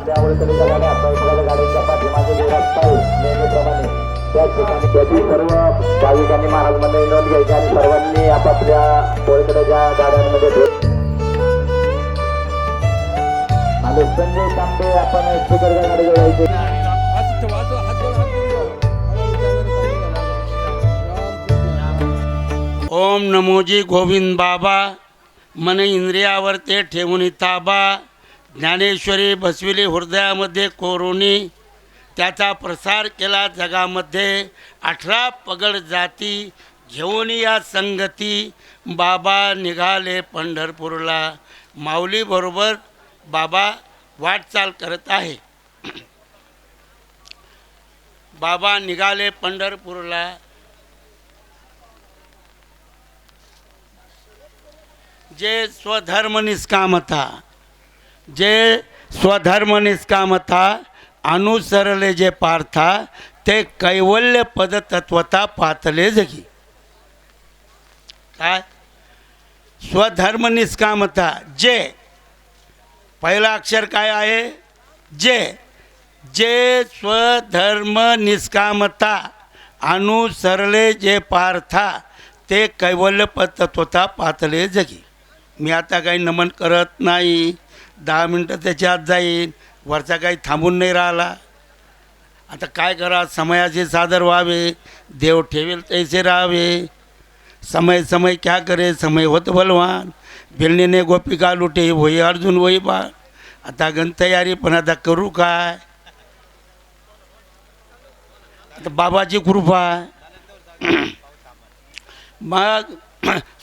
आपल्या आवडत्या गाड्या स्वयंपाकाच्या गाड्यांच्या पाठीमागे जे रस्ता आहे नेहमीप्रमाणे त्याच ठिकाणी त्याची सर्व भाविकांनी महाराज मंडळी नोंद घ्यायची आणि सर्वांनी आपापल्या आवडत्या गाड्यांमध्ये आणि संजय तांबे आपण स्पीकरच्या गाडीवर यायचे. ओम नमोजी गोविंद बाबा मन इंद्रियावर ते ठेवून ताबा ज्ञानेश्वरी बसविली हृदयामध्ये कोरोनी त्याचा प्रसार केला जगामध्ये 18 पगड जाती घेऊन या संगती बाबा निघाले पंढरपूरला. माऊलीबरोबर बाबा वाटचाल करत आहे. बाबा निघाले पंढरपूरला. जे स्वधर्म निष्कामता जे स्वधर्म निष्कामता अनुसरले जे पार्था ते कैवल्य पदतत्वता पातले जगी. काय स्वधर्म निष्कामता जे पहिला अक्षर काय आहे जे जे स्वधर्म निष्कामता अनुसरले जे पार्था ते कैवल्य पदतत्वता पातले जगी. मी आता काही नमन करत नाही. 10 मिनटं त्याच्या आत जाईन. वरचा काही थांबून नाही राहिला. आता काय करा समयाचे सादर व्हावे. देव ठेवेल तैसे राहावे. समय समय क्या करे समय होत बलवान. भिलणीने गोपिका लुटे होई अर्जुन वही बा. आता गण तयारी पण आता करू काय. आता बाबाची कृपा. मग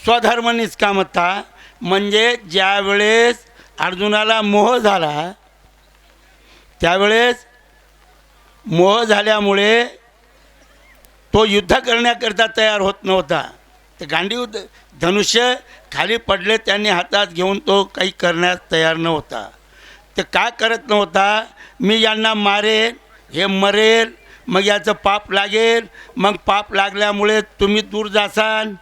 स्वधर्म निष्कामता म्हणजे ज्या वेळेस अर्जुनाला मोह झाला त्यावेळेस मोह झाल्यामुळे तो युद्ध करण्याकरता तयार होत नव्हता. ते गांडीव धनुष्य खाली पडले त्यांनी हातात घेऊन तो काही करण्यास तयार नव्हता. ते काय करत नव्हता. मी यांना मारेन हे मरेल मग याचं पाप लागेल. मग पाप लागल्यामुळे तुम्ही दूर जासाल.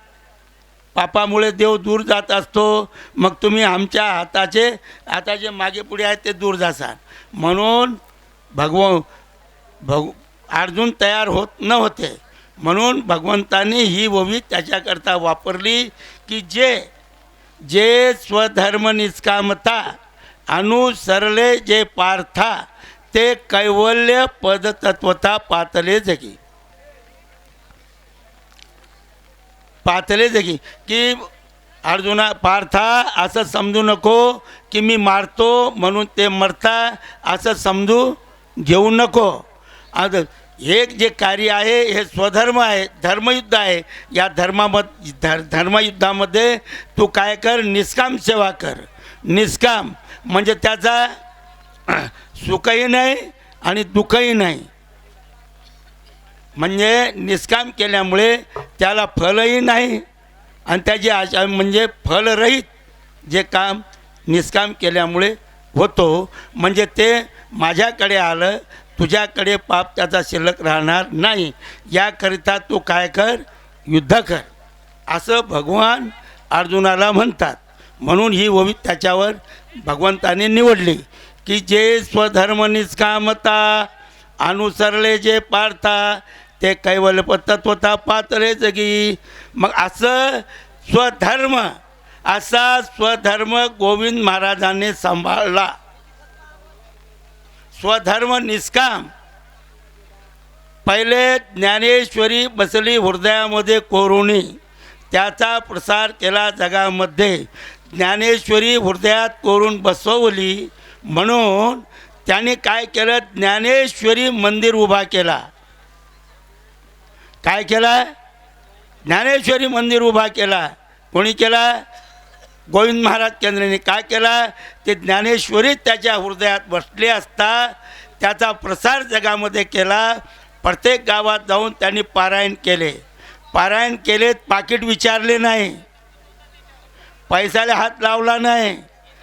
पापामुळे देव दूर जात असतो. मग तुम्ही आमच्या हाताचे मागे पुढे आहेत ते दूर जासाल. म्हणून अर्जुन तयार होत नव्हते. म्हणून भगवंतांनी ही ओवी त्याच्याकरता वापरली की जे स्वधर्म निष्कामता अनुसरले जे पार्था ते कैवल्य पदतत्वता पातले जगी. पातले जगी की अर्जुना पार्था असं समजू नको की मी मारतो म्हणून ते मरता असं समजू घेऊ नको. आता हे जे कार्य आहे हे स्वधर्म आहे धर्मयुद्ध आहे. या धर्मयुद्धामध्ये तू काय कर निष्काम सेवा कर. निष्काम म्हणजे त्याचा सुखही नाही आणि दुःखही नाही. म्हणजे निष्काम केल्यामुळे त्याला फलही नाही आणि त्याची आशा म्हणजे फलरहित जे काम निष्काम केल्यामुळे होतो. म्हणजे ते माझ्याकडे आलं तुझ्याकडे पाप त्याचा शिल्लक राहणार नाही. याकरिता तू काय कर युद्ध कर असं भगवान अर्जुनाला म्हणतात. म्हणून ही ओवी त्याच्यावर भगवंताने निवडली की जे स्वधर्म निष्कामता अनुसरले जे पार्था ते कैवल्य तत्वता पातले जगी. मग असं स्वधर्म गोविंद महाराजांनी सांभाळला. स्वधर्म निष्काम पहिले ज्ञानेश्वरी बसली हृदयामध्ये कोरोनी त्याचा प्रसार केला जगामध्ये. ज्ञानेश्वरी हृदयात कोरून बसवली म्हणून त्याने काय केलं ज्ञानेश्वरी मंदिर उभा केला. काय केला ज्ञानेश्वरी मंदिर उभा केला. कोणी केला गोविंद महाराज केंद्राने. काय केला ते ज्ञानेश्वरी त्याच्या हृदयात बसले असता त्याचा प्रसार जगामध्ये केला. प्रत्येक गावात जाऊन त्यांनी पारायण केले. पाकिट विचारले नाही. पैशाला हात लावला नाही.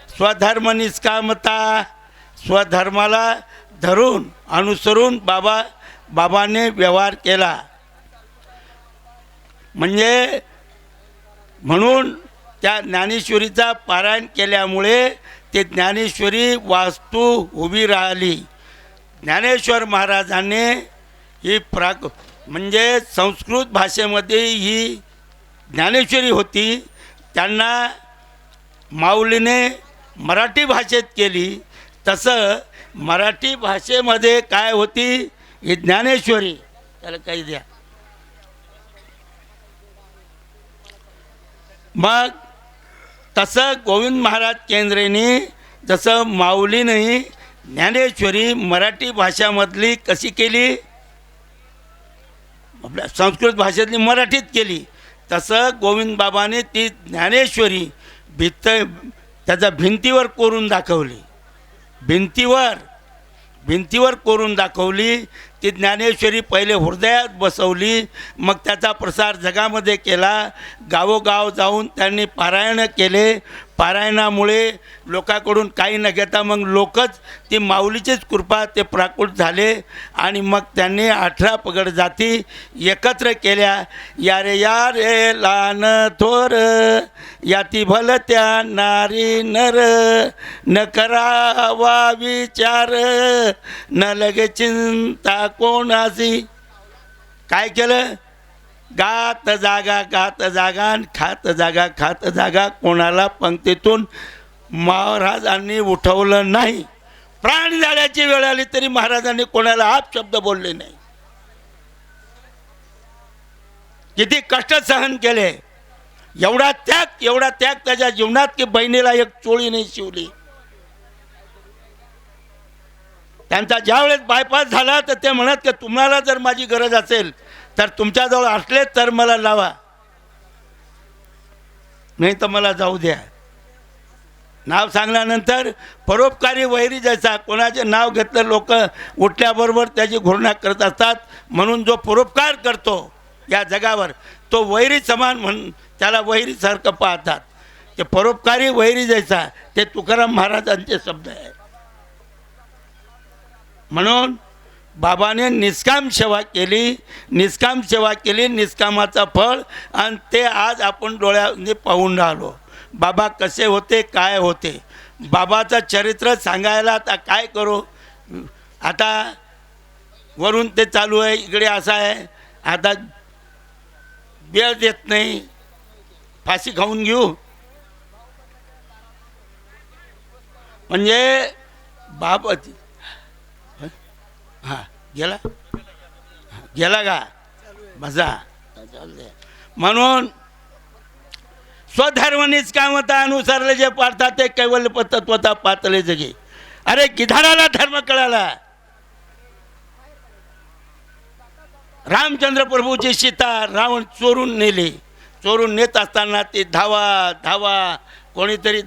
स्वधर्म निष्कामता स्वधर्माला धरून अनुसरून बाबाने व्यवहार केला. म्हणून त्या ज्ञानेश्वरीचा पारायण केल्यामुळे ते ज्ञानेश्वरी वास्तू उभी राहिली. ज्ञानेश्वर महाराजांनी ही म्हणजे संस्कृत भाषेमध्ये ही ज्ञानेश्वरी होती, त्यांना माऊलीने मराठी भाषेत केली. तसं मराठी भाषेमध्ये काय होती ही ज्ञानेश्वरी. त्याला काही द्या. मग तसं गोविंद महाराज केंद्रेने जसं माऊलीने ज्ञानेश्वरी मराठी भाषामधली कशी केली, आपल्या संस्कृत भाषेतली मराठीत केली, तसं गोविंद बाबाने ती ज्ञानेश्वरी त्याचा भिंतीवर कोरून दाखवली. भिंतीवर कोरून दाखवली. ती ज्ञानेश्वरी पहिले हृदयात बसवली, मग त्याचा प्रसार जगामध्ये केला. गावोगाव जाऊन त्यांनी पारायण केले. पारायणामुळे लोकांकडून काही न घेता मग लोकच ती माऊलीचीच कृपा ते प्राकृत झाले. आणि मग त्यांनी 18 पगड जाती एकत्र केल्या. या रे लहान थोर याती भलत्या नारी नर, न करावा विचार न लगे चिंता कोणासी. काय केलं? गात जागा आणि खात जागा. कोणाला पंक्तीतून महाराजांनी उठवलं नाही. प्राण जाण्याची वेळ आली तरी महाराजांनी कोणाला आप शब्द बोलले नाही. किती कष्ट सहन केले. एवढा त्याग त्याच्या जीवनात की बहिणीला एक चोळी नाही शिवली. त्यांचा ज्यावेळेस बायपास झाला तर ते म्हणत की तुम्हाला जर माझी गरज असेल तर तुमच्याजवळ असले तर मला लावा, नाही तर मला जाऊ द्या. नाव सांगल्यानंतर परोपकारी वैरी जैसा. कोणाचे नाव घेतलं लोक उठल्याबरोबर त्याची घृणा करत असतात. म्हणून जो परोपकार करतो या जगावर तो वैरी समान म्हणून त्याला वैरीसारखं पाहतात. ते परोपकारी वैरी जैसा ते तुकाराम महाराजांचे शब्द आहे. म्हणून बाबाने निष्काम सेवा केली. निष्कामाचं फळ. आणि ते आज आपण डोळ्याने पाहून राहिलो. बाबा कसे होते, काय होते. बाबाचं चरित्र सांगायला आता काय करू. आता वरून ते चालू आहे, इकडे असं आहे. आता वेळ देत नाही. फाशी खाऊन घेऊ म्हणजे बाबा. हां गेला का मजा. म्हणून स्वधर्म निष्कामता अनुसारले जे पाळतात ते कैवल्य तत्वता पातळे जगे. अरे गिधाडाला धर्म कळाला. रामचंद्र प्रभूची सीता रावण चोरून नेली. चोरून नेत असताना ते धावा कोणीतरी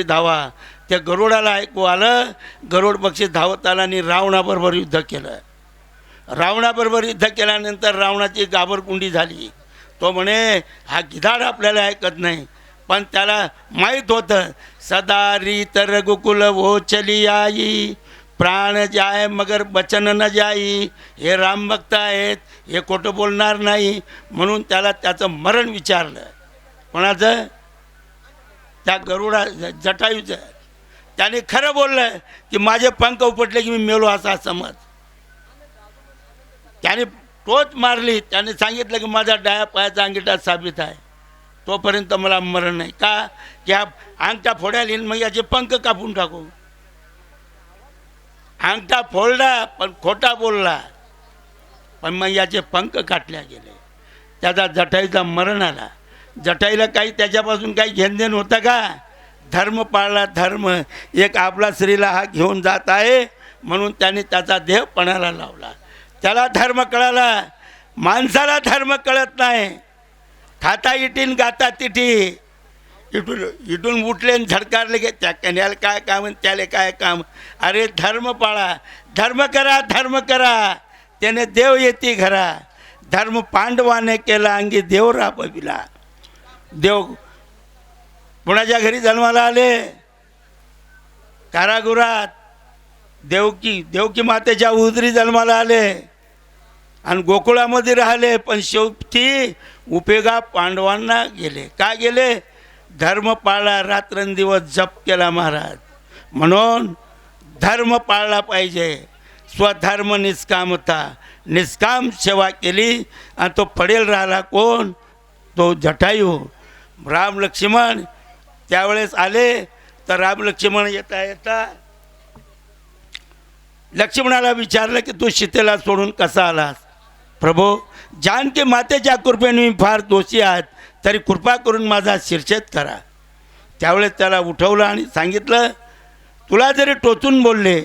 धावा. त्या गरुडाला ऐकू आलं. गरुड पक्षी धावत आला आणि रावणाबरोबर युद्ध केलं. रावणाबरोबर युद्ध केल्यानंतर रावणाची गाभरकुंडी झाली. तो म्हणे हा गिधाड आपल्याला ऐकत नाही. पण त्याला माहीत होतं सदा रीत रघुकुल वो चली आई, प्राण जाय मगर बचन न जाई. हे राम भक्त आहेत, हे खोटं बोलणार नाही. म्हणून त्याला त्याचं मरण विचारलं. कोणाचं? त्या गरुडा जटायूचं. त्याने खरं बोललं की माझे पंख उपटले की मी मेलो असा समज. त्याने टोच मारली. त्याने सांगितलं की माझा डाया पायाचा अंगठा साबित आहे, तोपर्यंत मला मरण नाही. का? की हा अंगठा फोडायला मग याचे पंख कापून टाकू. अंगठा फोडला पण खोटा बोलला, पण मग याचे पंख काटल्या गेले. त्याचा जटाईचा मरण आला. जटाईला काही त्याच्यापासून काही घेणदेण होतं का? धर्म पाळला. धर्म एक आपला स्त्रीला हा घेऊन जात आहे म्हणून त्याने त्याचा देह पणाला लावला. त्याला धर्म कळाला. माणसाला धर्म कळत नाही. खाता इटीन गाता तिठी. इटून उठले आणि झडकारले की त्या कन्याला काय काम आणि त्याला काय काम. अरे धर्म पाळा, धर्म करा त्याने देव येते घरा. धर्म पांडवाने केला अंगी देव राबविला. देव कोणाच्या घरी जन्माला आले? कारागृहात. देवकी मातेच्या उदरी जन्माला आले आणि गोकुळामध्ये राहिले. पण शेवटी उपयोगा पांडवांना गेले. का गेले? धर्म पाळला, रात्रंदिवस जप केला महाराज. म्हणून धर्म पाळला पाहिजे. स्वधर्म निष्कामता, निष्काम सेवा केली आणि तो पडेल राहिला कोण? तो जटायू. राम लक्ष्मण त्यावेळेस आले तर राम लक्ष्मण येता येता लक्ष्मणाला विचारलं की तू सीतेला सोडून कसा आलास? प्रभू, जानकी मातेच्या कृपेने मी फार दोषी आहेत, तरी कृपा करून माझा शिरछेद करा. त्यावेळेस त्याला उठवलं आणि सांगितलं, तुला जरी टोचून बोलले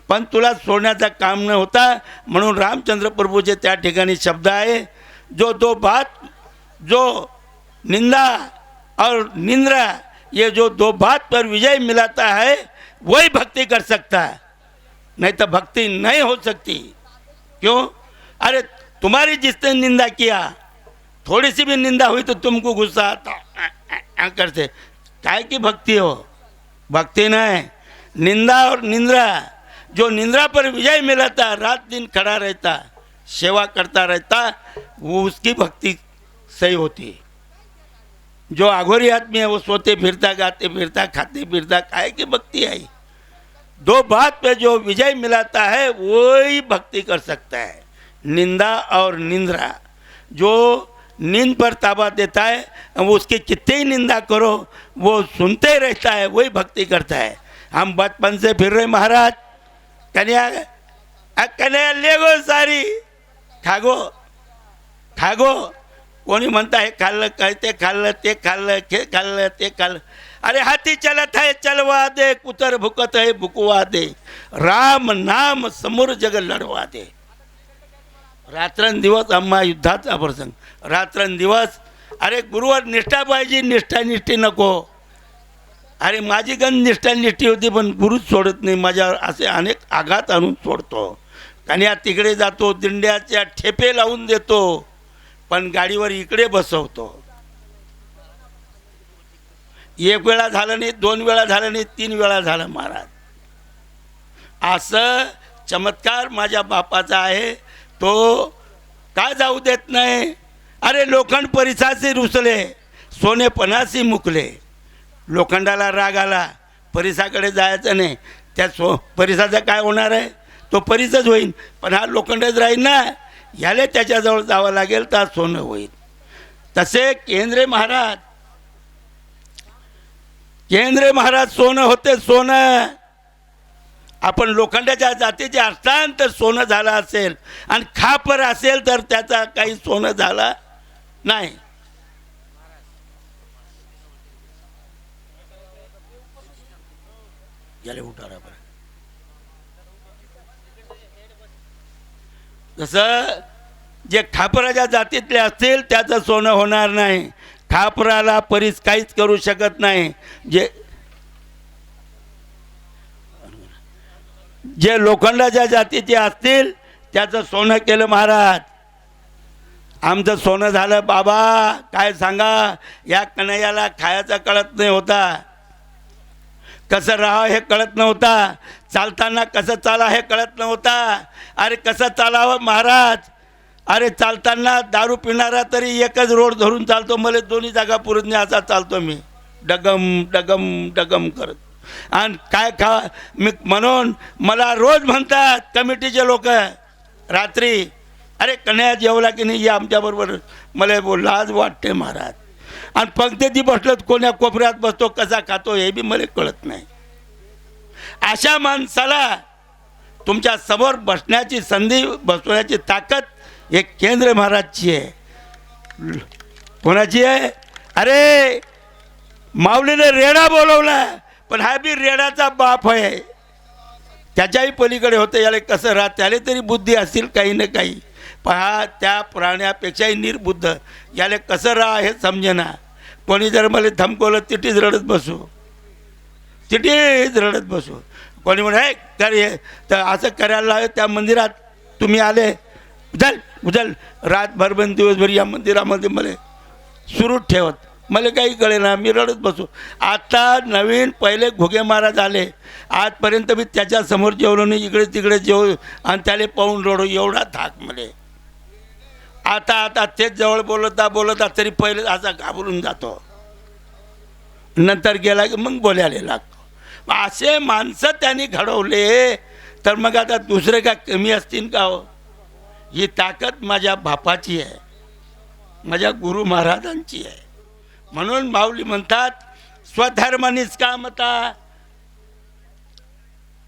पण तुला सोडण्याचा काम न होता. म्हणून रामचंद्र प्रभूचे त्या ठिकाणी शब्द आहे, जो निंदा और निंद्रा, ये जो दो बात पर विजय मिलाता है वही भक्ति कर सकता है, नहीं तो भक्ति नहीं हो सकती. क्यों? अरे तुम्हारी जिसने निंदा किया, थोड़ी सी भी निंदा हुई तो तुमको गुस्सा आता करते. काय की भक्ति हो? भक्ति नहीं, निंदा और निंद्रा. जो निंद्रा पर विजय मिलाता, रात दिन खड़ा रहता, सेवा करता रहता, वो उसकी भक्ति सही होती. जो आघोरी आदमी है वो सोते फिरता, गाते फिरता, खाते फिरता, काय की भक्ति आई? दो बात पे जो विजय मिलाता है वही भक्ति कर सकता है. निंदा और निंद्रा, जो नींद पर ताबा देता है, वो उसकी कितनी ही निंदा करो वो सुनते रहता है, वही भक्ति करता है. हम बचपन से फिर रहे महाराज, कन्या कन्या ले गो सारी, खागो खागो. कोणी म्हणता हे खाल्लं काय, ते खाल्लं ते खाल्लं, हे खाल्लं ते खाल्लं. अरे हाथी चलत है चलवा दे, कुतर भुकत है भुकवा दे, राम नाम समोर जग लढवा दे. रात्रंदिवस आम्हा युद्धाचा प्रसंग, रात्रंदिवस. अरे गुरुवर निष्ठा पाहिजे, निष्ठा निष्ठी नको. अरे माझी गण निष्ठा निष्ठी होती पण गुरुच सोडत नाही. माझ्यावर असे अनेक आघात आणून सोडतो. कन्या तिकडे जातो, दिंड्याच्या ठेपे लावून देतो, पण गाडीवर इकडे बसवतो. एक वेळा झालं नाही, दोन वेळा झालं नाही, तीन वेळा झालं महाराज. असं चमत्कार माझ्या बापाचा आहे, तो का जाऊ देत नाही. अरे लोखंड परिसाचे रुसले, सोने पणासी मुकले. लोखंडाला राग आला, परिसाकडे जायचं नाही. त्या परिसाचं काय होणार आहे? तो परिसच होईल, पण हा लोखंडच राहील ना. याले त्याच्याजवळ जावं लागेल तर सोनं होईल. तसे केंद्रे महाराज सोनं होते, सोनं. आपण लोखंडाच्या जातीचे असतान तर सोनं झालं असेल, आणि खापर असेल तर त्याचा काही सोनं झाला नाही. याले उठारा बरं. जसं जे खापराच्या जातीतले असतील त्याचं सोनं होणार नाही. खापराला परीस काहीच करू शकत नाही. जे लोखंडाच्या जातीचे असतील त्याचं सोनं केलं महाराज. आमचं सोनं झालं बाबा. काय सांगा, या कन्हैयाला खायचं कळत नाही होता, कसं राहावं हे कळत नव्हता, चालताना कसं चाला हे कळत नव्हता. अरे कसं चालावं महाराज. अरे चालताना दारू पिणारा तरी एकच रोड धरून चालतो, मला दोन्ही जागा पुरत नाही असा चालतो मी, डगम डगम डगम करत. आणि काय मी म्हणून मला रोज म्हणतात कमिटीचे लोक रात्री, अरे कन्हैया जेवला की नाही या आमच्याबरोबर. मला लाज वाटते महाराज. आणि पंक्तीत बसलो कोण्या कोपऱ्यात बसतो, कसा खातो हे बी मला कळत नाही. अशा माणसाला तुमच्या समोर बसण्याची संधी, बसवण्याची ताकद एक केंद्र महाराजची आहे. कोणाची आहे? अरे माऊलीने रेडा बोलवला, पण हा बी रेडाचा बाप आहे, त्याच्याही पलीकडे होतं. याला कसं राहत, त्याला तरी बुद्धी असेल काही ना काही, पहा त्या प्राण्यापेक्षाही निर्बुद्ध. याला कसं राहा हे समजेना. कोणी जर मला धमकवलं तिथेच रडत बसू, तिथेच रडत बसू. कोणी म्हणे कर हे तर असं करायला लावे. त्या मंदिरात तुम्ही आले, उजल रातभर पण दिवसभर या मंदिरामध्ये मला सुरूच ठेवत, मला काही कळेना, मी रडत बसू. आता नवीन पहिले घोगे महाराज आले, आजपर्यंत मी त्याच्यासमोर जेवलो नाही, इकडे तिकडे जेव आणि त्याला पाहून रडू, एवढा थाक मले. आता तेच जवळ बोलता तरी पहिले असा घाबरून जातो. नंतर गेला की मग बोलायला लागतो. मग असे माणसं त्यांनी घडवले, तर मग आता दुसरे का कमी असतील का हो? ही ताकद माझ्या बापाची आहे, माझ्या गुरु महाराजांची आहे. म्हणून माऊली म्हणतात, स्वधर्म निष्कामता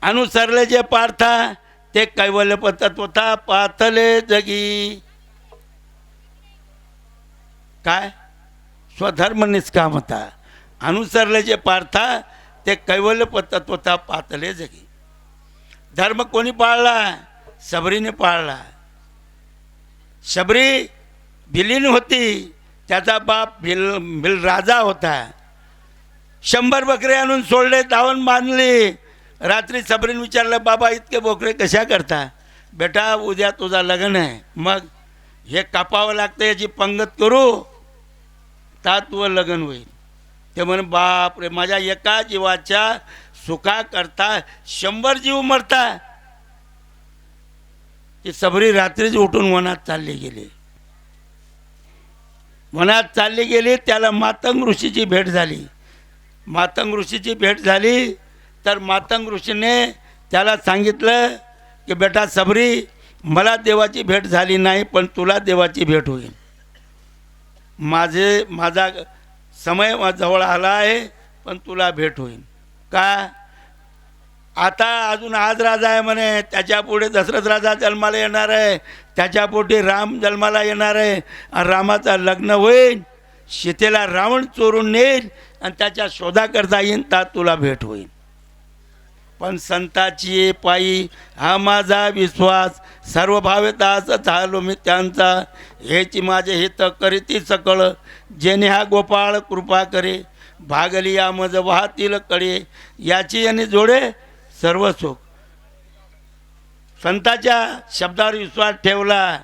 अनुसरले जे पार्था, ते कैवल्य तत्वता पाथले जगी. काय? स्वधर्म निष्कामता अनुसरले जे पार्था, ते कैवल्य तत्वता पातले जगी. धर्म कोणी पाळला? शबरीने पाळला. शबरी भिलीन होती, त्याचा बाप भिल राजा होता. 100 बकरे आणून सोडले, दावण बांधली. रात्री शबरीने विचारलं, बाबा इतके बोकरे कशा करता? बेटा उद्या तुझा लग्न आहे, मग हे कापावं लागतं, याची पंगत करू ता तुझं लग्न होईल. ते म्हणे, बाप रे, माझ्या एका जीवाच्या सुखा करता 100 जीव मरता. ती शबरी रात्रीच उठून वनात चालली गेली. वनात चालली गेली, त्याला मातंग ऋषीची भेट झाली. मातंग ऋषीची भेट झाली तर मातंग ऋषीने त्याला सांगितलं की बेटा शबरी, मला देवाची भेट झाली नाही, पण तुला देवाची भेट होईल. माझा समय जवळ आला आहे, पण तुला भेट होईल. का? आता अजून आज राजा आहे म्हणे, त्याच्या पुढे दशरथ राजा जन्माला येणार आहे, त्याच्या पोटी राम जन्माला येणार आहे, आणि रामाचं लग्न होईल, सीतेला रावण चोरून नेईल आणि त्याच्या शोधाकरता येईन, तर तुला भेट होईल. पण संताची पायी हा माझा विश्वास, सर्व भावेतास झालो मी त्यांचा, हेची माझे हित करीती सकळ, जेणे हा गोपाळ कृपा करे, भागली या मज वाहतील कडे, याची आणि जोडे सर्व सुख. संताच्या शब्दावर विश्वास ठेवला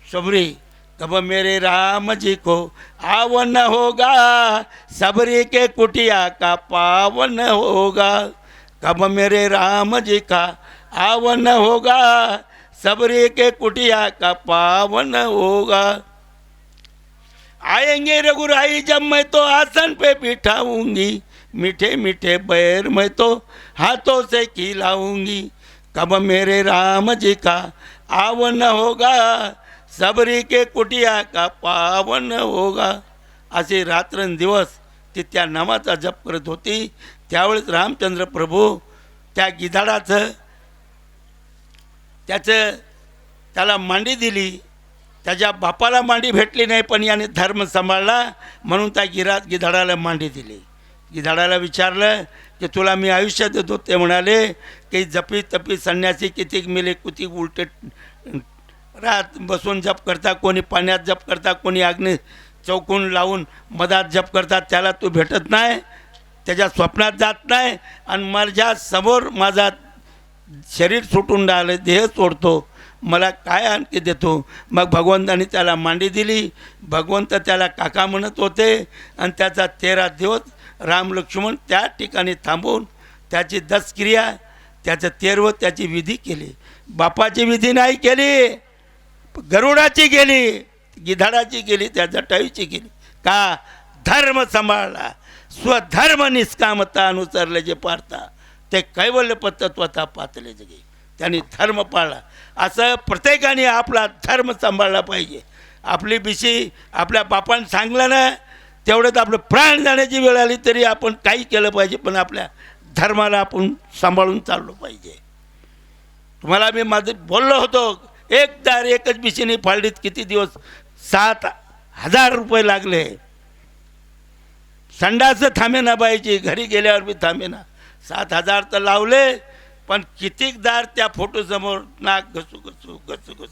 शबरी. कब मेरे राम जी को आवन होगा, सबरी के कुटिया का पावन होगा. कब मेरे राम जी का आवन होगा, सबरी के कुटिया का पावन होगा. आएंगे रघुराई जब मैं तो आसन पे बिठाऊंगी, मीठे मीठे बैर मैं तो हाथों से खिलाऊंगी. कब मेरे राम जी का आवन होगा, सबरी के कुटिया का पावन होगा. असे रात्रंदिवस ती त्या नामाचा जप करत होती. त्यावेळेस रामचंद्र प्रभू त्या गिधाडाचं त्याला मांडी दिली. त्याच्या बापाला मांडी भेटली नाही, पण याने धर्म सांभाळला म्हणून त्या गिधाडाला मांडी दिली. गिधाडाला विचारलं की तुला मी आयुष्य देतो. ते म्हणाले की जपी तपी संन्यासी कितीक मिले, कुती उलटे रात बसून जप करता, कोणी पाण्यात जप करता, कोणी अग्नी चौकून लावून मधात जप करतात, त्याला तू भेटत नाही, त्याच्या स्वप्नात जात नाही, आणि माझ्या समोर माझा शरीर सुटून राहिलं, देह सोडतो, मला काय आणखी देतो. मग भगवंताने त्याला मांडी दिली. भगवंत त्याला काका म्हणत होते, आणि त्याचा 13 दिवस राम लक्ष्मण त्या ठिकाणी थांबून त्याची 10 क्रिया, त्याचं 13 त्याची विधी केली. बापाची विधी नाही केली, गरुडाची केली, गिधाडाची केली, त्या जटायूची केली. का? धर्म सांभाळला. स्वधर्म निष्कामता अनुसरले जे पार्था, ते कैवल्य तत्वता पातले जगे. त्यांनी धर्म पाळला. असं प्रत्येकाने आपला धर्म सांभाळला पाहिजे. आपली बिशी आपल्या बापाने सांगलं ना, तेवढंच आपलं प्राण जाण्याची वेळ आली तरी आपण काही केलं पाहिजे, पण आपल्या धर्माला आपण सांभाळून चाललो पाहिजे. तुम्हाला मी माझं बोललो होतो, एकच बिशीने फाळलीत किती दिवस 7,000 रुपये लागले. संडासं थांबेना बाईची, घरी गेल्यावर बी थांबेना. 7,000 तर लावले, पण कितीकदार त्या फोटोसमोर नाक घसू.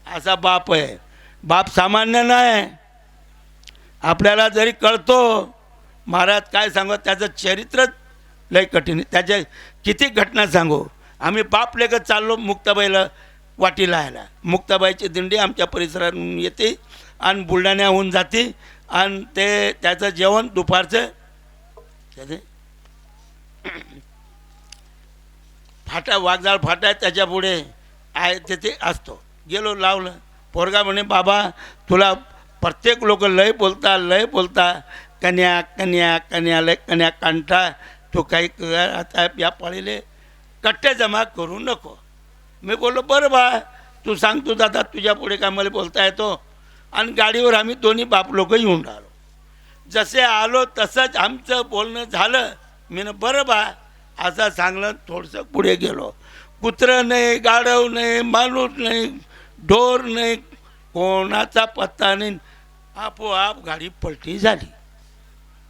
असा बाप आहे. बाप सामान्य नाही. आपल्याला जरी कळतो, महाराज काय सांगू, त्याचं चरित्रच लय कठीण. त्याच्या किती घटना सांगू. आम्ही बाप लेखत चाललो मुक्ताबाईला वाटी लायला. मुक्ताबाईची दिंडी आमच्या परिसरातून येते आणि बुलढाण्याहून जाते, आणि ते त्याचं जेवण दुपारचं त्याचे फाटा, वाघजाळ फाटा आहे, त्याच्या पुढे आहे, तिथे असतो. गेलो, लावलं. पोरगा म्हणे, बाबा तुला प्रत्येक लोक लय बोलता कन्या कन्या कन्या लय कन्या कांठा तो काही आता या पाळीले कट्टे जमा करू नको. मी बोललो बरं बा तू सांग तू दादा तुझ्या पुढे काय मला बोलता येतो. आणि गाडीवर आम्ही दोन्ही बाप लोक येऊन राहिलो. जसे आलो तसंच आमचं बोलणं झालं. मी ना बरं बा असं सांगलं. थोडंसं पुढे गेलो. कुत्रं नाही, गाढव नाही, माणूस नाही, ढोर नाही, कोणाचा पत्ता नाही. आपोआप गाडी पलटी झाली.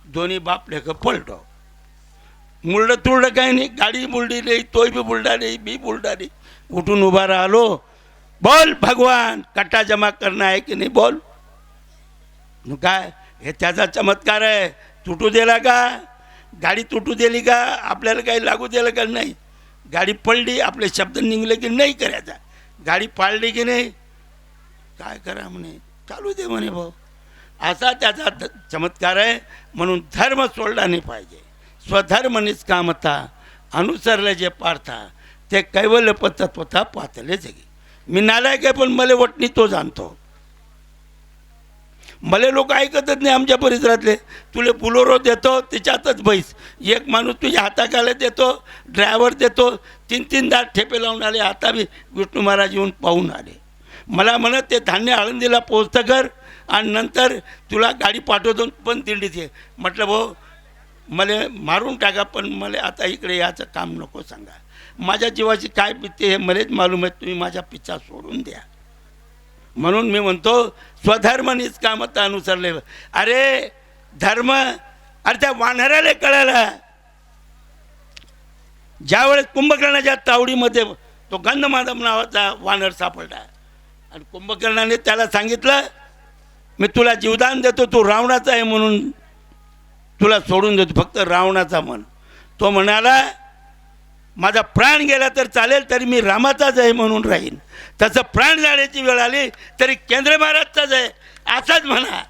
दोन्ही बाप लेकं पलटो. मुरडं तुरडं काही नाही. गाडी बुलडी नाही, तोय बी बुलडा नाही, मी बुलडा नाही. उठून उभा राहिलो. बोल भगवान कट्टा जमा करणं आहे की नाही बोल. काय हे त्याचा चमत्कार आहे. तुटू दिला का गाडी, तुटू दिली का आपल्याला काही लागू दिलं का नाही. गाडी पडली आपले शब्द निघले की नाही करायचा. गाडी पाळली की नाही काय करा म्हणे चालू दे म्हणे भाऊ. असा त्याचा चमत्कार आहे. म्हणून धर्म सोडला नाही पाहिजे. स्वधर्म निष्कामता अनुसरले जे पार्था ते कैवल्य तत्वता पातले जगी. मी नालायक आहे पण मला वटणी तो जाणतो. मला लोक ऐकतच नाही आमच्या परिसरातले. तुले बुलोरो देतो त्याच्यातच बैस. एक माणूस तुझ्या हाताखाली देतो, ड्रायव्हर देतो. 3-3 दात ठेपे लावून आले. आता बी विष्णू महाराज येऊन पाहून आले. मला म्हणत ते धान्य आळंदीला पोचतं कर आणि नंतर तुला गाडी पाठवतो पण दिंडीत ये. म्हटलं भाऊ मला मारून टाका पण मला आता इकडे याचं काम नको सांगा. माझ्या जीवाची काय भीती हे मलाच मालूम आहे. तुम्ही माझ्या पिच्छा सोडून द्या. म्हणून मी म्हणतो स्वधर्म निष्कामता अनुसरले. अरे धर्म अरे त्या वानराला कळाला. ज्यावेळेस कुंभकर्णाच्या तावडीमध्ये तो गंधमाधव नावाचा वानर सापडला आणि कुंभकर्णाने त्याला सांगितलं मी तुला जीवदान देतो, तू रावणाचा आहे म्हणून तुला सोडून देतो, फक्त रावणाचा म्हण. तो म्हणाला माझा प्राण गेला तर चालेल तरी मी रामाचाच आहे म्हणून राहीन. तसं प्राण जाण्याची वेळ आली तरी केंद्र महाराजचाच आहे असाच म्हणा.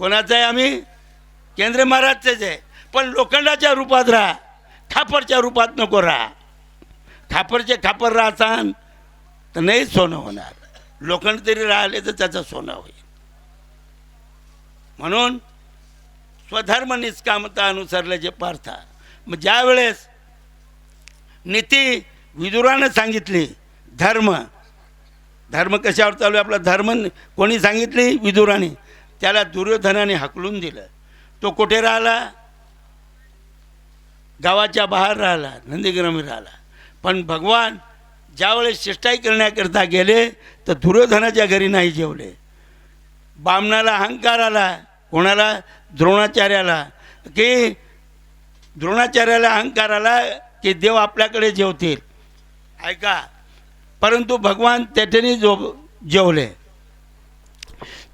कोणाचं आहे आम्ही केंद्र महाराजचेच आहे. पण लोखंडाच्या रूपात राहा, खापरच्या रूपात नको राहा. खापरचे खापर राहसान तर नाही सोनं होणार. लोखंड तरी राहिले तर त्याचं सोनं होईल. म्हणून स्वधर्म निष्कामता अनुसरले जे पार्था. मग ज्या वेळेस नीती विदुरानं सांगितली धर्म धर्म कशावर चालू आहे आपला धर्म कोणी सांगितली विदुराने. त्याला दुर्योधनाने हाकलून दिलं. तो कुठे राहिला गावाच्या बाहेर राहिला, नंदीग्रामी राहिला. पण भगवान ज्यावेळेस शिष्टाई करण्याकरता गेले तर दुर्योधनाच्या घरी नाही जेवले. बामणाला अहंकार आला. कोणाला द्रोणाचार्याला की द्रोणाचार्याला अहंकार आला की देव आपल्याकडे जेवतील. ऐका परंतु भगवान त्याठेने जेवले.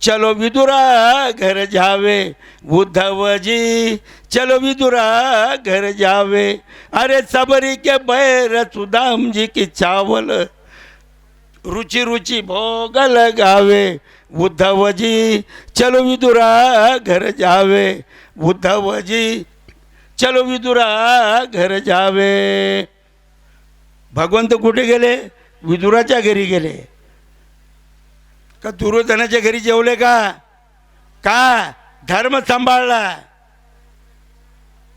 चलो विदुरा घर जावे उद्धवजी, चलो विदुरा घर जावे. अरे सबरी के बैर सुदाम जी की चावल रुचि रुचि भोग लगावे. उद्धवजी चलो विदुरा घर जावे, उद्धवजी चलो विदुरा घर जावे. भगवंत कुठे गेले विदुराच्या घरी गेले का दुर्योधनाच्या घरी जेवले का का धर्म सांभाळला.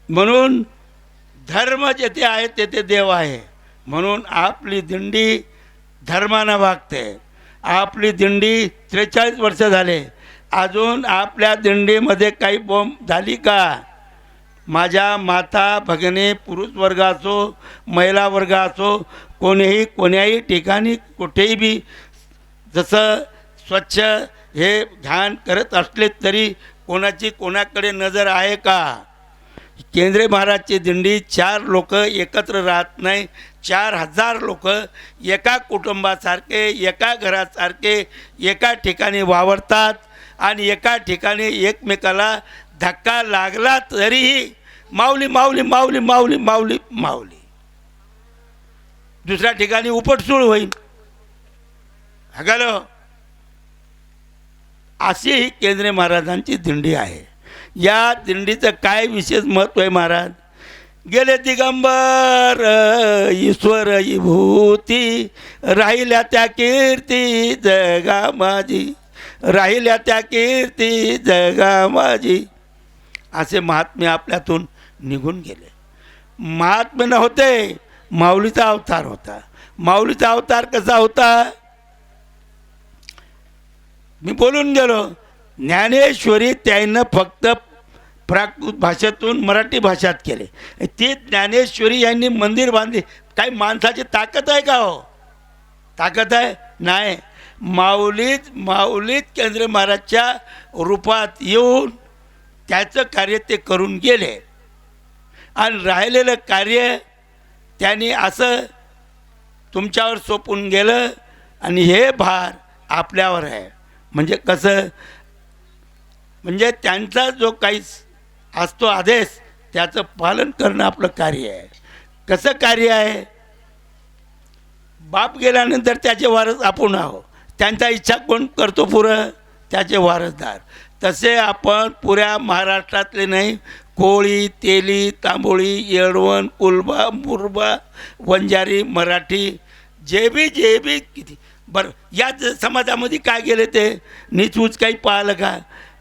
म्हणून धर्म जेथे आहे तेथे देव आहे. म्हणून आपली दिंडी धर्मानं वागते. आपली दिंडी 43 वर्ष झाले. अजून आपल्या दिंडीमध्ये काही बॉम्ब झाली का. माझ्या माता भगिनी पुरुष वर्ग असो महिला वर्ग असो कोण्याही ठिकाणी कुठेही बी जसं स्वच्छ हे ध्यान करत असले तरी कोणाची कोणाकडे नजर आहे का. केंद्रे महाराजची दिंडी 4 लोक एकत्र राहत नाही. 4000 लोक एका कुटुंबासारखे एका घरासारखे एका ठिकाणी वावरतात आणि एका ठिकाणी एकमेकाला धक्का लागला तरीही माऊली माऊली माऊली माऊली माऊली माऊली. दुसऱ्या ठिकाणी उपटसूळ होईल. हगालो अशी ही केंद्रे महाराजांची दिंडी आहे. या दिंडीचं काय विशेष महत्त्व आहे महाराज. गेले दिगंबर ईश्वर विभूती राहिल्या त्या कीर्ती जगा माझी. राहिल्या त्या कीर्ती जगा माझी. असे महात्मे आपल्यातून निघून गेले. महात्मे नव्हते, माऊलीचा अवतार होता. माऊलीचा अवतार कसा होता? मी बोलून गेलो. ज्ञानेश्वरी त्यानं फक्त प्राकृत भाषेतून मराठी भाषेत केले. ती ज्ञानेश्वरी यांनी मंदिर बांधले. काही माणसाची ताकद आहे का हो? ताकद आहे? नाही. माऊलीत केंद्र महाराजच्या रूपात येऊन त्याचं कार्य ते करून गेले. आणि राहिलेलं कार्य त्यांनी असं तुमच्यावर सोपून गेलं. आणि हे भार आपल्यावर आहे. म्हणजे कसं? म्हणजे त्यांचा जो काही असतो आदेश, त्याचं पालन करणं आपलं कार्य आहे. कसं कार्य आहे? बाप गेल्यानंतर त्याचे वारस आपण आहो. त्यांचा इच्छा कोण करतो पुरं? त्याचे वारसदार. तसे आपण पुऱ्या महाराष्ट्रातले नाही, कोळी, तेली, तांबोळी, येळवण, कुलबा, मुरबा, वंजारी, मराठी, जे बी किती बरं या समाजामध्ये काय गेले ते नीचूच काही पाहिलं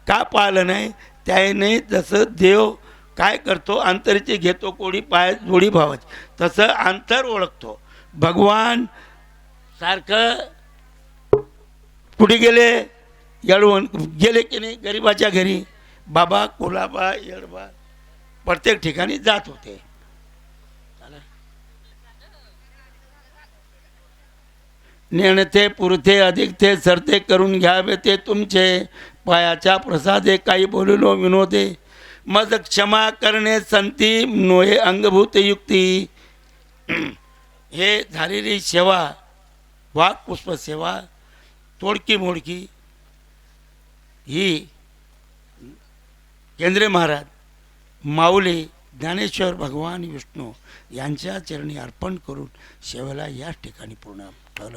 का पाहिलं नाही? त्याने जसं देव काय करतो, अंतरीचे घेतो कोणी पाय जोडी भावाची, तसं अंतर ओळखतो. भगवान सारखं कुठे गेले? येळवण गेले की नाही? गरिबाच्या घरी बाबा, कुलाबा, येळबा प्रत्येक ठिकाणी जात होते. नेणते पुरते अधिक ते सरते करून घ्यावे ते तुमचे पायाच्या प्रसादे काही बोलिलो विनोदे. मज क्षमा करणे संती नोहे अंगभूत युक्ती. हे झालेली सेवा, वाघ पुष्प सेवा, तोडकी मोडकी, ही केंद्रे महाराज, माऊली, ज्ञानेश्वर, भगवान विष्णू यांच्या चरणी अर्पण करून सेवेला याच ठिकाणी पूर्ण ठल.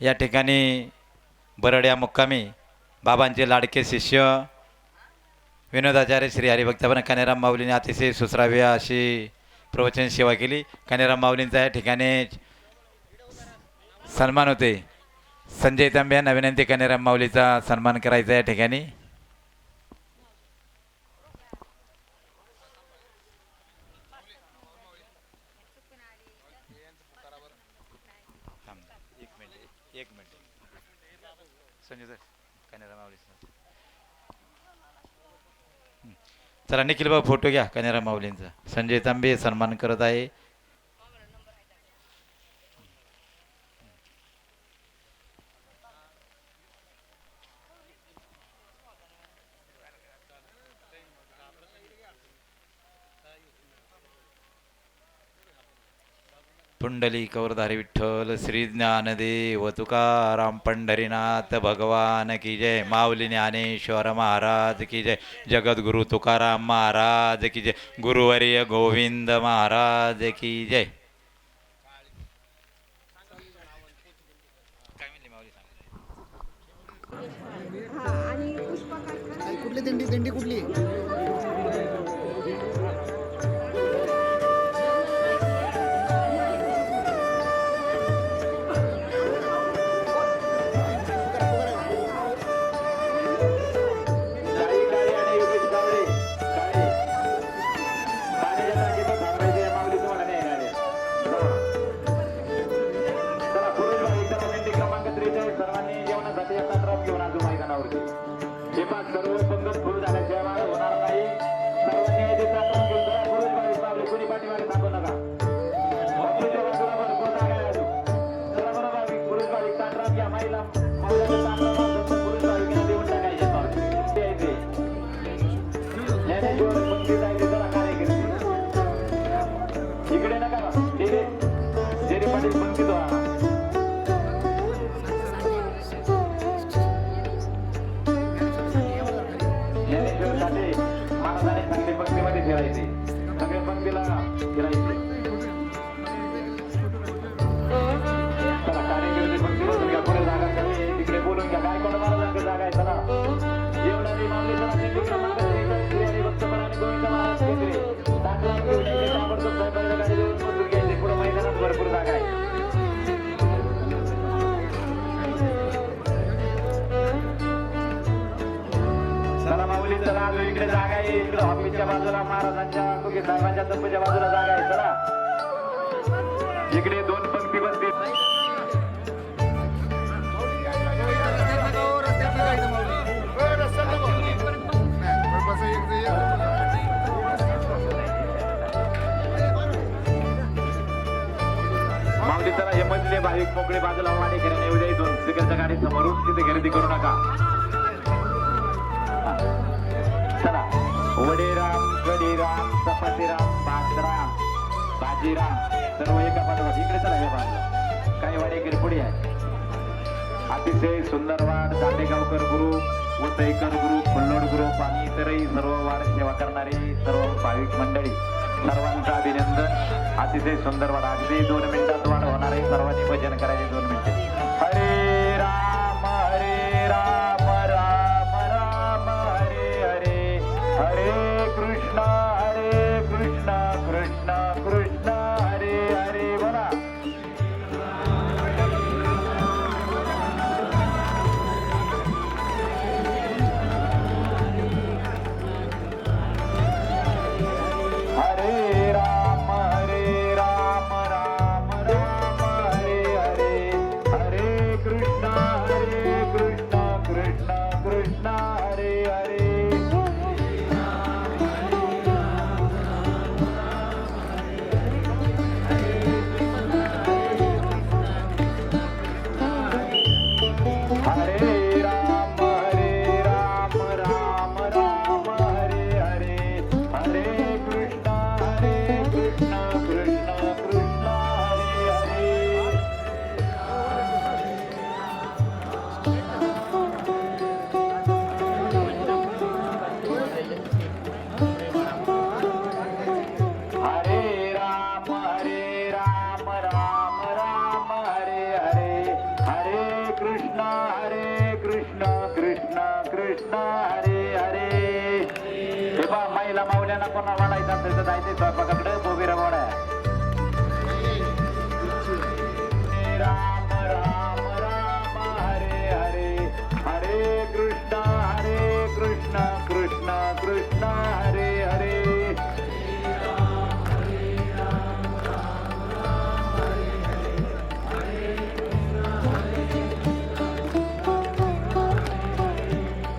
या ठिकाणी बरड्या मुक्कामी बाबांचे लाडके शिष्य विनोदाचार्य श्री हरिभक्तपण कान्हेराम माऊलीने अतिशय सुश्राव्य अशी प्रवचन सेवा केली. कान्हेराम माऊलींचा या ठिकाणी सन्मान होते. संजय तांबे यांना विनंती, कान्हेराम माऊलीचा सन्मान करायचा या ठिकाणी. एक मिनिट संजय सर, कान्हेराम माऊली चला, निखिल बाबा फोटो घ्या कान्हेराम माऊलींचा. संजय तांबे सन्मान करत आहे. पुंडली कौरधारी विठ्ठल श्री ज्ञानदेव तुकाराम पंढरीनाथ भगवान की जय. माऊली ज्ञानेश्वर महाराज की जय. जगद्गुरु तुकाराम महाराज की जय. गुरुवर्य गोविंद महाराज की जय. कुठली दिंडी कुठली? चला अजून इकडे जागा आहे, इकडे ऑफिसच्या बाजूला महाराजांच्या कुके साहेबांच्या तंबूच्या बाजूला जागा आहे. चला इकडे 2 पंक्ती बसतील. माऊली चला हे मधले भाविक मोकळे बाजूला वाढे घेणे येऊ द्या. इथून तिकडच्या गाडी समोरून तिथे गर्दी करू नका. चला वडेराम गडीराम सपतीराम बाजराम बाजीराम सर्व एका पाठोपाठ इकडे चला. हे बाजूला काही वाडेकरी पुढे आहे. अतिशय सुंदर वाड दांडेगावकर ग्रुप वसईकर ग्रुप फुल्लोड ग्रुप आणि इतरही सर्व वाड सेवा करणारी सर्व भाविक मंडळी सर्वांचं अभिनंदन. अतिशय सुंदर वाड अगदी 2 मिनिटात वाढ होणार आहे. सर्वांनी भजन करायचे 2 मिनिटे. हरे राम राम राम हरे हरे हरे कृष्ण कृष्ण कृष्ण हरे हरे. बोला हरे राम राम राम हरे हरे हरे कृष्ण कृष्ण कृष्ण हरे हरे. हरे राम राम राम हरे हरे हरे कृष्ण कृष्ण कृष्ण हरे हरे. हरे राम राम राम हरे हरे हरे कृष्ण कृष्ण कृष्ण हरे हरे. हे पहा महिला माऊल्यांना कोणा वाढायचं असेल तर जायचे स्वयंपाकाकडे बोबीरा वाडा. राम राम राम हरे हरे हरे कृष्ण कृष्ण कृष्ण हरे हरे.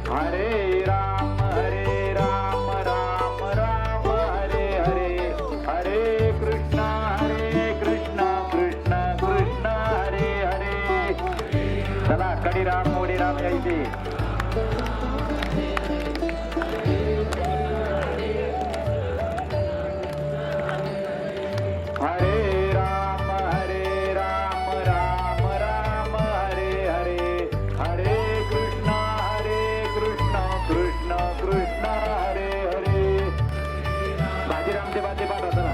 हरे राम राम राम हरे हरे हरे कृष्ण कृष्ण कृष्ण हरे हरे. चला कडीराम मोडीराम यायचे. हरे राम राम राम हरे हरे हरे कृष्ण कृष्ण हरे हरे. बाजीरामचे बाजे पाठवतो ना.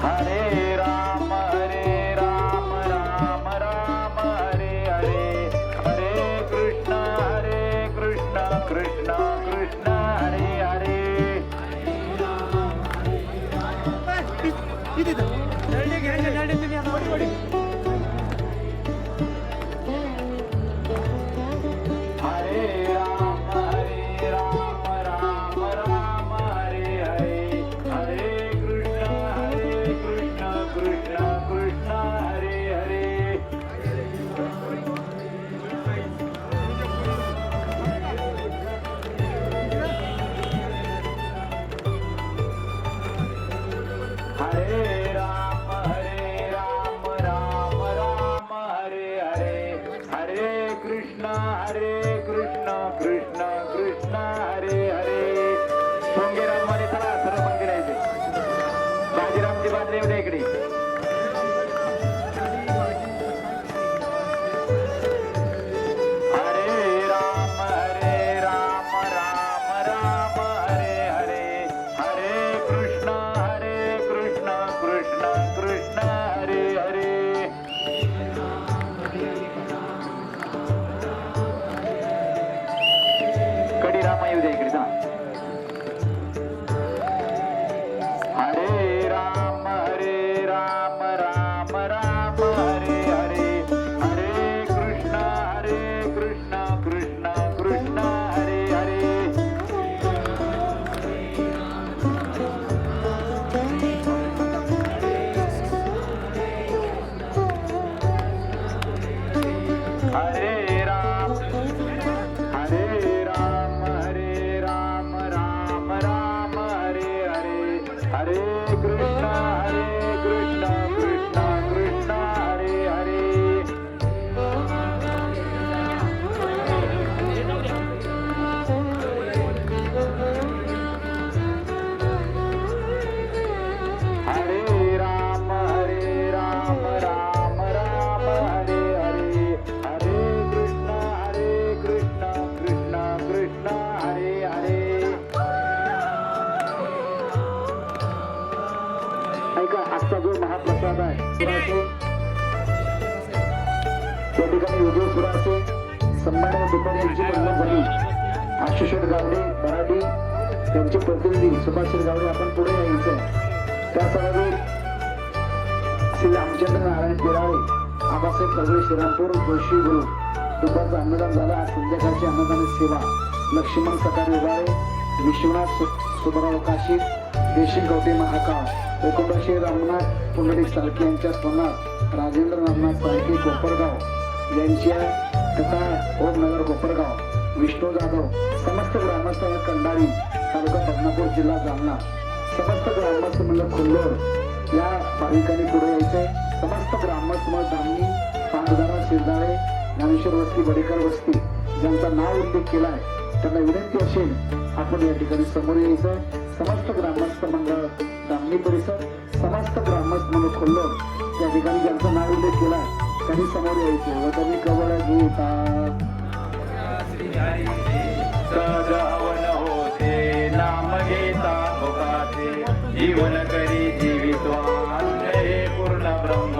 हरे राम राम राम हरे हरे हरे कृष्ण कृष्ण हरे हरे. हरे राम राम राम हरे हरे हरे कृष्ण कृष्ण हरे हरे. हरे राम राम राम हरे हरे हरे कृष्ण कृष्ण हरे हरे. सोंगेराम मध्ये चला सर्व मंदिर आहे ते. बाजीरामची बाजरी उद्या इकडे. हरे राम राम राम हरे हरे हरे कृष्ण कृष्ण हरे हरे. कडीराम येऊ द्या इकडे. चला हरे राम ऐका आजचा जो महाप्रसाद आहे सुराचे त्या ठिकाणी विजय सुराचे सन्मान्य दुपारी यांची बंधन झाली. आशिष गावडे मराठी त्यांचे प्रतिनिधी सुभाष गावडे आपण पुढे यायचं. त्यासमोर श्री रामचंद्र नारायण बिराळे आबासाहेब प्रभू श्रीरामपूर जोशी गुरु दुपारचं अन्नदान झालं. आज संध्याकाळची अन्नदान सेवा लक्ष्मण सकाळ उभारे विश्वनाथ सुबराव काशी देशिंग कवटे महाकाळ एकोणीसशे रामनाथ पुंडलिक साळके यांच्या स्मरणार्थ राजेंद्र रामनाथ साळके कोपरगाव यांच्या तथा ओमनगर कोपरगाव विष्णू जाधव समस्त ग्रामस्थ कंडारी तालुका बदनापूर जिल्हा जालना समस्त ग्रामस्थ मंडळ खुल्लोड या भाविकांनी पुढे यायचे. समस्त ग्रामस्थ मंडळ धामणी पांडुदारा शिरदाळे ज्ञानेश्वर वस्ती बडेकर वस्ती ज्यांचा नाव उल्लेख केला आहे त्यांना विनंती असेल आपण या ठिकाणी समोर यायचं. समस्त ग्रामस्थ मंडळ धामणी परिसर समस्त ग्रामस्थ मंडळ खुल्लोड या ठिकाणी ज्यांचा नाव उल्लेख केला आहे त्यांनी समोर यायचे व त्यांनी कवळ घेता सजावन होते नाम घेता भोगाचे जीवन करी जीवित्वान हे पूर्ण ब्रह्म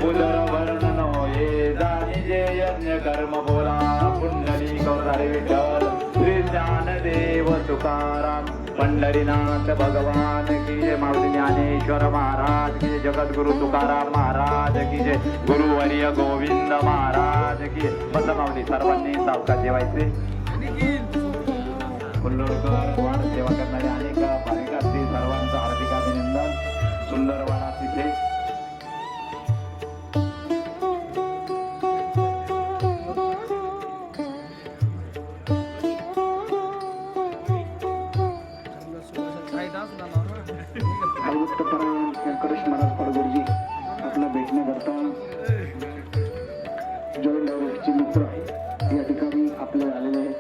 उदर वर्णन होये जाणी जे यज्ञ कर्म बोला पुंडली गौरारी विठ्ठल श्री ज्ञानदेव तुकाराम पंढरीनाथ भगवान की जय. माऊली ज्ञानेश्वर महाराज की जय. जगद्गुरु तुकाराम महाराज की जय. गुरुवर्य गोविंद महाराज की जय. बस माऊली सर्वांनी सावकाश जेवायचे. कुल्लोळकर वाण सेवा करणारे अनेक भाविक असतील सर्वांचं हार्दिक अभिनंदन. सुंदर वाणा तिथे आयुक्तपरायण व्यंकटेश महाराज पडगोरजी आपला भेटण्याकरता जॉईंट डायरेक्टरचे मित्र या ठिकाणी आपले आलेले आहेत.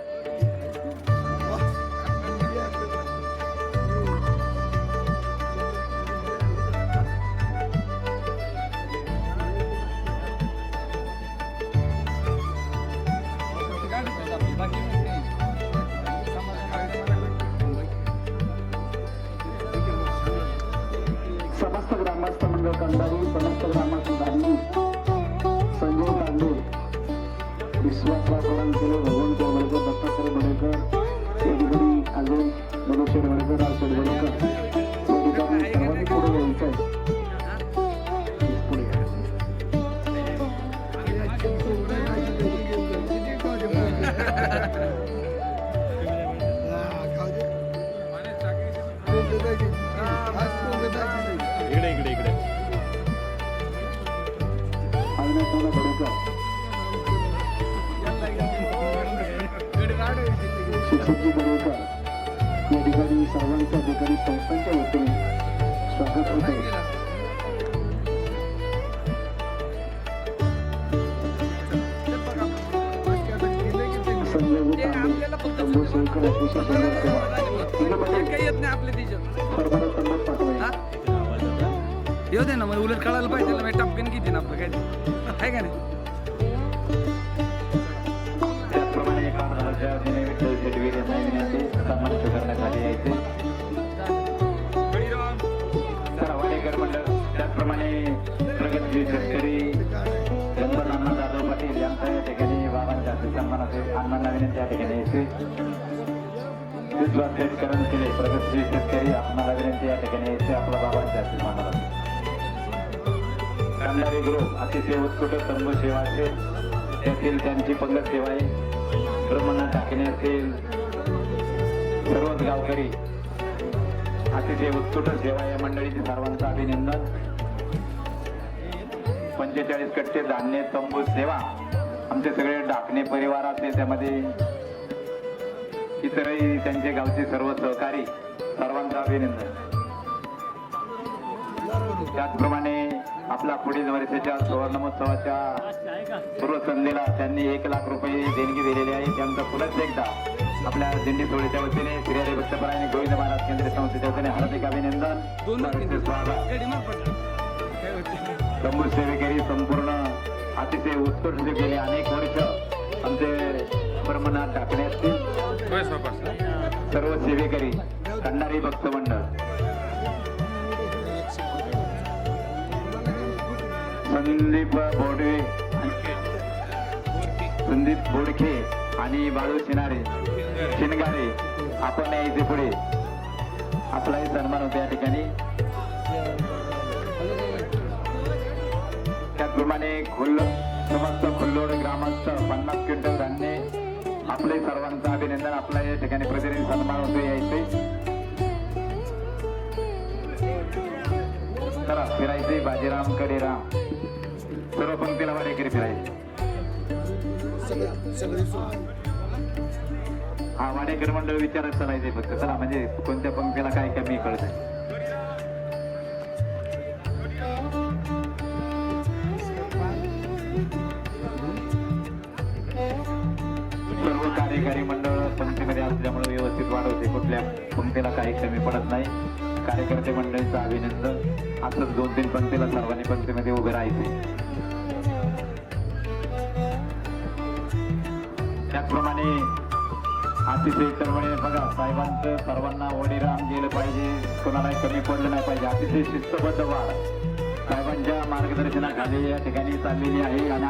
समस्त ग्रामस्थ मंडळ कंदारी समस्त ग्रामस्थ धामणी संजय तांडे विश्वासराव कळंकेले भगवंत वडकर दत्तात्रय बडेकर या ठिकाणी अजय मनुष्य वडकर रावशेठ बडेकर या ठिकाणी सर्वांनी पुढे यायचं आहे. पुढे अविनाश बडेकर शिक्षकजी बडेकर या ठिकाणी सर्वांच्या ठिकाणी संस्थांच्या वतीने स्वागत होते. संजय तांबे तंबू सोयकर अतिशय सुंदर सेवा पाठवायला येऊ दे ना मग उलट कळायला पाहिजे ना टपकन किती ना आपलं काय आहे का नाही. त्याचप्रमाणे विठ्ठल शेटवीर यांना विनंती सन्मान करण्यात आले यायचे. वाडेकर मंडळ त्याचप्रमाणे प्रगतशील शेतकरी गणपत जाधव पाटील यांचा या ठिकाणी बाबांच्या सन्मानाचे अण्णांना विनंती या ठिकाणी यायचे. विश्वास शेतकऱ्यांनी केले प्रगतशील शेतकरी आम्हाला विनंती या ठिकाणी यायचे आपला बाबांच्या सन्मानाला. कंडारी ग्रुप अतिशय उत्कृष्ट तंबू सेवा असेल त्यातील त्यांची पंगत सेवा आहे. ब्रह्मनाथ टाकणे असेल सर्वच गावकरी अतिशय उत्कृष्ट सेवा या मंडळीचे सर्वांचं अभिनंदन. 45 कट्टे धान्य तंबू सेवा आमचे सगळे डाकणे परिवार असेल त्यामध्ये इतरही त्यांचे गावचे सर्व सहकारी सर्वांचं अभिनंदन. त्याचप्रमाणे आपल्या पुढील वर्षाच्या सुवर्ण महोत्सवाच्या पूर्वसंध्येला त्यांनी 1 लाख रुपये देणगी दिलेली आहे. त्यांचा पुनश्च एकदा आपल्या दिंडी सोहळ्याच्या वतीने श्री हरिभक्तपरायण गोविंद महाराज केंद्रीय संस्थेच्या वतीने हार्दिक अभिनंदन. तंबू सेवेकरी संपूर्ण अतिशय उत्कृष्ट गेले अनेक वर्ष आमचे ब्रह्मनाथ टाकणे असतील सर्व सेवेकरी कंडारी भक्त मंडळ संदीप बोडवे संदीप बोडखे आणि बाळू शिनगारे आपण यायचे पुढे आपलाही सन्मान होतो या ठिकाणी. त्याचप्रमाणे समस्त खुल्लोड ग्रामस्थ 50 क्विंटल धान्य आपले सर्वांचं अभिनंदन. आपला या ठिकाणी प्रतिनिधी सन्मान होतो यायचे. चला फिरायचे बाजीराम कडेराम सर्व पंक्तीला वाडेकरी फिरायचे. हा वाडेकर मंडळ विचारत चालायचे फक्त. चला म्हणजे कोणत्या पंक्तीला काय कमी कळत. सर्व कार्यकारी मंडळ पंक्तीमध्ये असल्यामुळे व्यवस्थित वाढवते. कुठल्या पंक्तीला काही कमी पडत नाही. कार्यकर्ते मंडळींचं अभिनंदन. असंच 2-3 पंक्तीला सर्वांनी पंक्तीमध्ये उभे राहायचे. त्याचप्रमाणे अतिशय चळवळी बघा साहेबांचं सर्वांना वडीराम गेलं पाहिजे. कोणालाही कमी पडलं नाही पाहिजे. अतिशय शिस्तबद्ध वाढ साहेबांच्या मार्गदर्शनाखाली या ठिकाणी चाललेली आहे. आणि